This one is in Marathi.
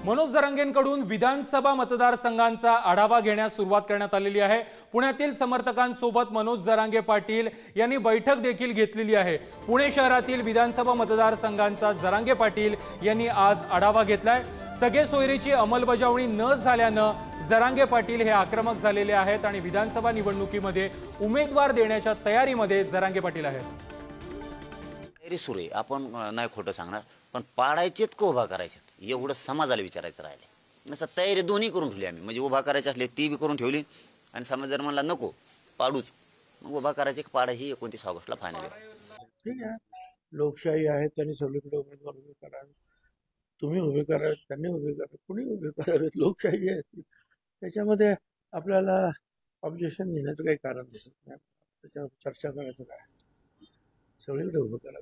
मनोज जरांगेंकडून विधानसभा मतदारसंघांचा आढावा घेण्यास सुरुवात करण्यात आलेली आहे। पुण्यातील समर्थकांसोबत मनोज जरांगे पाटील यांनी बैठक देखील घेतलेली आहे। पुणे शहरातील विधानसभा मतदारसंघांचा जरांगे पाटील यांनी आज आढावा घेतलाय। सगळे सोयरीची अंमलबजावणी न झाल्यानं जरांगे पाटील हे आक्रमक झालेले आहेत आणि विधानसभा निवडणुकीमध्ये उमेदवार देण्याच्या तयारीमध्ये जरांगे पाटील आहेत। सुरू आहे, आपण नाही खोटं सांगणार, पण पाडायचेत का उभा करायचेत एवढं समाजाला विचारायचं राहिले। असं तयारी दोन्ही करून ठेवली आम्ही, म्हणजे उभा करायचे असले ती बी करून ठेवली आणि समाज जर म्हणला नको पाडूच, मग उभा करायचे पाडा ही 29 ऑगस्टला फायनल आहे। ठीक आहे, लोकशाही आहे, त्यांनी सगळीकडे उमेदवार उभे करावे, तुम्ही उभे करा, त्यांनी उभे करा, कुणी उभे करावेत, लोकशाही आहे त्याच्यामध्ये आपल्याला ऑब्जेक्शन घेण्याचं काही कारण दिसत नाही। त्याच्यावर चर्चा करायचं काय, सगळीकडे उभं करा।